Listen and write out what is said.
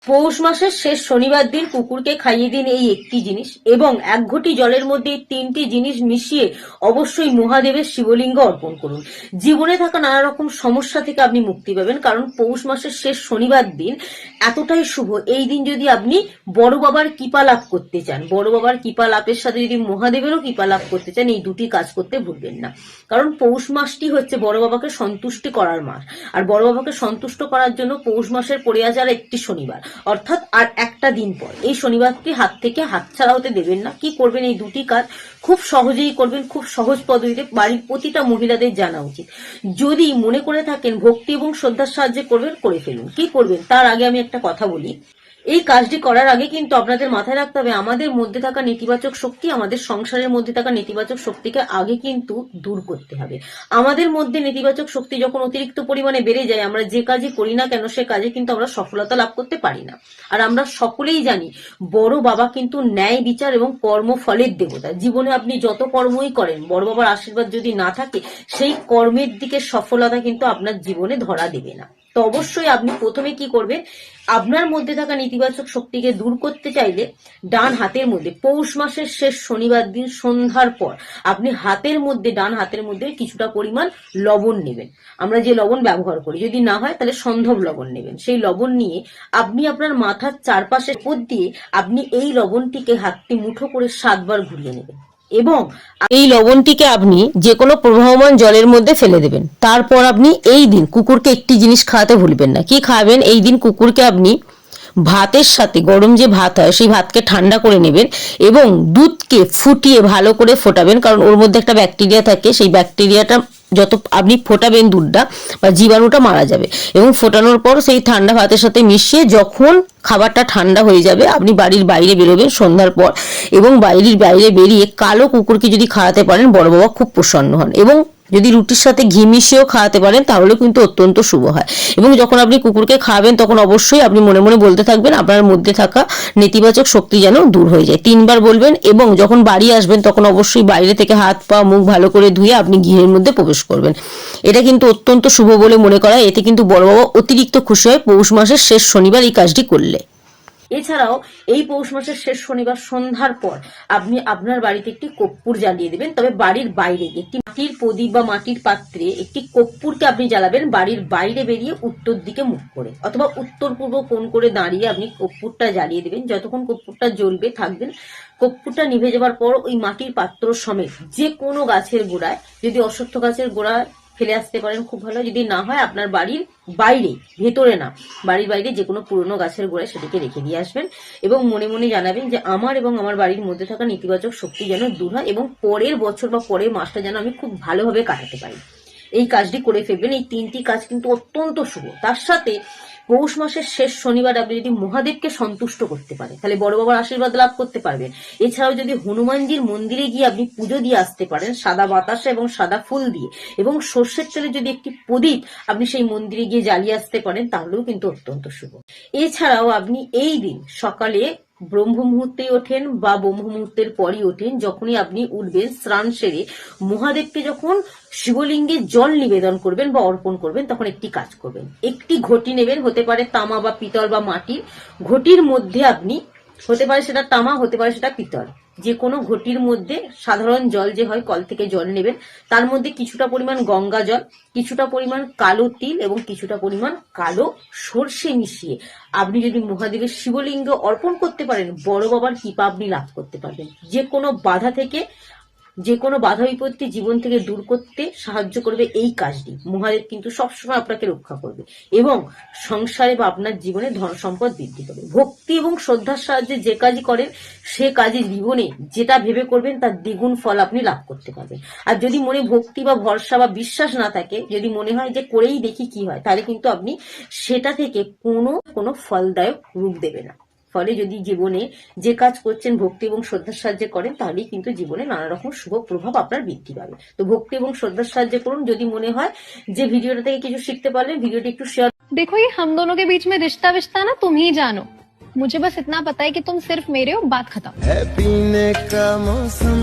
পৌষ মাসের শেষ শনিবার দিন কুকুরকে খাইয়ে দিন এই একটি জিনিস এবং 1 ঘটি জলের মধ্যে এই 3টি জিনিস মিশিয়ে অবশ্যই মহাদেবের শিবলিঙ্গ অর্পণ করুন। জীবনে থাকা নানা রকম সমস্যা থেকে আপনি মুক্তি পাবেন, কারণ পৌষ মাসের শেষ শনিবার দিন এতটাই শুভ। এই দিন যদি আপনি বড় বাবার কৃপা লাভ করতে চান, বড় বাবার কৃপা লাভের সাথে যদি মহাদেবেরও কৃপা লাভ করতে চান, এই দুটি কাজ করতে ভুলবেন না। কারণ পৌষ মাসটি হচ্ছে বড় বাবাকে সন্তুষ্টি করার মাস, আর বড় বাবাকে সন্তুষ্ট করার জন্য পৌষ মাসের পড়ে আসার একটি শনিবার, অর্থাৎ আর একটা দিন পর। এই শনিবারটি হাত থেকে হাতছাড়া হতে দেবেন না। কি করবেন? এই দুটি কাজ খুব সহজেই করবেন, খুব সহজ পদ্ধতিতে, বাড়ির প্রতিটা মহিলাদের জানা উচিত। যদি মনে করে থাকেন ভক্তি এবং শ্রদ্ধার সাহায্যে করবেন, করে ফেলুন। কি করবেন তার আগে আমি একটা কথা বলি। এই কাজটি করার আগে কিন্তু আপনাদের মাথায় রাখতে হবে, আমাদের মধ্যে থাকা নেতিবাচক শক্তি, আমাদের সংসারের মধ্যে থাকা নেতিবাচক শক্তিকে আগে কিন্তু দূর করতে হবে। আমাদের মধ্যে নেতিবাচক শক্তি যখন অতিরিক্ত পরিমাণে বেড়ে যায়, আমরা যে কাজই করি না কেন সে কাজে কিন্তু আমরা সফলতা লাভ করতে পারি না। আর আমরা সকলেই জানি বড় বাবা কিন্তু ন্যায় বিচার এবং কর্মফলের দেবতা। জীবনে আপনি যত কর্মই করেন, বড় বাবার আশীর্বাদ যদি না থাকে, সেই কর্মের দিকে সফলতা কিন্তু আপনার জীবনে ধরা দেবে না। তো অবশ্যই আপনি প্রথমে কি করবেন, আপনার মধ্যে থাকা নেতিবাচক শক্তিকে দূর করতে চাইলে ডান হাতের মধ্যে পৌষ মাসের শেষ শনিবার দিন সন্ধ্যার পর আপনি হাতের মধ্যে, ডান হাতের মধ্যে কিছুটা পরিমাণ লবণ নেবেন। আমরা যে লবণ ব্যবহার করি, যদি না হয় তাহলে সন্ধব লবণ নেবেন। সেই লবণ নিয়ে আপনি আপনার মাথার চারপাশের উপর দিয়ে আপনি এই লবণটিকে হাতটি মুঠো করে 7 বার ঘুরিয়ে নেবেন এবং এই লবণটিকে আপনি যে কোনো প্রবাহমান জলের মধ্যে ফেলে দেবেন। তারপর আপনি এই দিন কুকুরকে একটি জিনিস খাওয়াতে ভুলবেন না। কি খাবেন? এই দিন কুকুরকে আপনি ভাতের সাথে, গরম যে ভাত হয় সেই ভাতকে ঠান্ডা করে নেবেন এবং দুধকে ফুটিয়ে ভালো করে ফোটাবেন, কারণ ওর মধ্যে একটা ব্যাকটেরিয়া থাকে। সেই ব্যাকটেরিয়াটা যত আপনি ফোটাবেন দুধটা বা জীবাণুটা মারা যাবে। এবং ফোটানোর পর সেই ঠান্ডা ভাতের সাথে মিশিয়ে যখন খাবারটা ঠান্ডা হয়ে যাবে, আপনি বাড়ির বাইরে বেরোবেন সন্ধ্যার পর এবং বাড়ির বাইরে বেরিয়ে কালো কুকুরকে যদি খাওয়াতে পারেন, বড় বাবা খুব প্রসন্ন হন। এবং যদি রুটির সাথে ঘি মিশিয়েও খাওয়াতে পারেন তাহলে কিন্তু অত্যন্ত শুভ হয়। এবং যখন আপনি কুকুরকে খাওয়াবেন তখন অবশ্যই আপনি মনে মনে বলতে থাকবেন আপনার মধ্যে থাকা নেতিবাচক শক্তি যেন দূর হয়ে যায়। 3 বার বলবেন এবং যখন বাড়ি আসবেন তখন অবশ্যই বাইরে থেকে হাত পা মুখ ভালো করে ধুয়ে আপনি গৃহের মধ্যে প্রবেশ করবেন। এটা কিন্তু অত্যন্ত শুভ বলে মনে করা হয়। এতে কিন্তু বড় বাবা অতিরিক্ত খুশি হয় পৌষ মাসের শেষ শনিবার এই কাজটি করলে। এছাড়াও এই পৌষ মাসের শেষ শনিবার সন্ধ্যার পর আপনি আপনার বাড়িতে একটি কর্পূর জ্বালিয়ে দেবেন। তবে বাড়ির বাইরে একটি মাটির প্রদীপ বা মাটির পাত্রে একটি কর্পূরকে আপনি জ্বালাবেন, বাড়ির বাইরে বেরিয়ে উত্তর দিকে মুখ করে অথবা উত্তর পূর্ব কোণ করে দাঁড়িয়ে আপনি কর্পূরটা জ্বালিয়ে দেবেন। যতক্ষণ কর্পূরটা জ্বলবে থাকবেন, কর্পূরটা নিভে যাবার পর ওই মাটির পাত্র সমেত যে কোনো গাছের গোড়ায়, যদি অশ্বত্থ গাছের গোড়ায় ফেলে আসতে পারেন খুব ভালো, যদি না হয় আপনার বাড়ির বাইরে, ভেতরে না, বাড়ির বাইরে যে কোনো পুরনো গাছের গোড়ায় সেটিকে রেখে দিয়ে আসবেন এবং মনে মনে জানাবেন যে আমার এবং আমার বাড়ির মধ্যে থাকা নেতিবাচক শক্তি যেন দূর হয় এবং পরের বছর বা পরের মাসটা যেন আমি খুব ভালোভাবে কাটাতে পারি। এই কাজটি করে ফেলবেন। এই 3টি কাজ কিন্তু অত্যন্ত শুভ। তার সাথে পৌষ মাসের শেষ শনিবার আপনি যদি মহাদেবকে সন্তুষ্ট করতে পারেন তাহলে বড় বাবার আশীর্বাদ লাভ করতে পারবেন। এছাড়াও যদি হনুমানজির মন্দিরে গিয়ে আপনি পুজো দিয়ে আসতে পারেন সাদা বাতাসা এবং সাদা ফুল দিয়ে, এবং সর্ষের তেলে যদি একটি প্রদীপ আপনি সেই মন্দিরে গিয়ে জ্বালিয়ে আসতে পারেন তাহলেও কিন্তু অত্যন্ত শুভ। এছাড়াও আপনি এই দিন সকালে ব্রহ্ম মুহূর্তে ওঠেন বা ব্রহ্ম মুহূর্তের পরই ওঠেন, যখনই আপনি উঠবেন স্নান সেরে মহাদেবকে যখন শিবলিঙ্গে জল নিবেদন করবেন বা অর্পণ করবেন তখন একটি কাজ করবেন। একটি ঘটি নেবেন, হতে পারে তামা বা পিতল বা মাটির। ঘটির মধ্যে আপনি, হতে পারে সেটা তামা, হতে পারে সেটা পিতল, যে কোনো ঘটির মধ্যে সাধারণ জল যে হয় কল থেকে জল নেবেন, তার মধ্যে কিছুটা পরিমাণ গঙ্গা জল, কিছুটা পরিমাণ কালো তিল এবং কিছুটা পরিমাণ কালো সর্ষে মিশিয়ে আপনি যদি মহাদেবের শিবলিঙ্গ অর্পণ করতে পারেন, বড় বাবার কৃপা আপনি লাভ করতে পারবেন। যে কোনো বাধা থেকে, যে কোনো বাধা বিপত্তি জীবন থেকে দূর করতে সাহায্য করবে এই কাজটি। মহাদেব কিন্তু সবসময় আপনাকে রক্ষা করবে এবং সংসারে বা আপনার জীবনে ধন সম্পদ বৃদ্ধি করবে। ভক্তি এবং শ্রদ্ধার সাহায্যে যে কাজই করেন সে কাজে জীবনে যেটা ভেবে করবেন তার দ্বিগুণ ফল আপনি লাভ করতে পারবেন। আর যদি মনে ভক্তি বা ভরসা বা বিশ্বাস না থাকে, যদি মনে হয় যে করেই দেখি কি হয়, তাহলে কিন্তু আপনি সেটা থেকে কোনো ফলদায়ক রূপ দেবে না। ফলে যদি জীবনে যে কাজ করছেন ভক্তি এবং শ্রদ্ধার সাহায্যে করেন তাহলেই কিন্তু জীবনে নানা রকম শুভ প্রভাব আপনার বৃদ্ধি পাবে। তো ভক্তি এবং শ্রদ্ধার সাহায্যে করুন। যদি মনে হয় যে ভিডিওটা থেকে কিছু শিখতে পারলেন, ভিডিওটি একটু শেয়ার। देखो ये हम दोनों के बीच में रिश्ता विश्ता ना तुम ही जानो, मुझे बस इतना पता है कि तुम सिर्फ मेरे हो, बात खत्म। है पीने का मौसम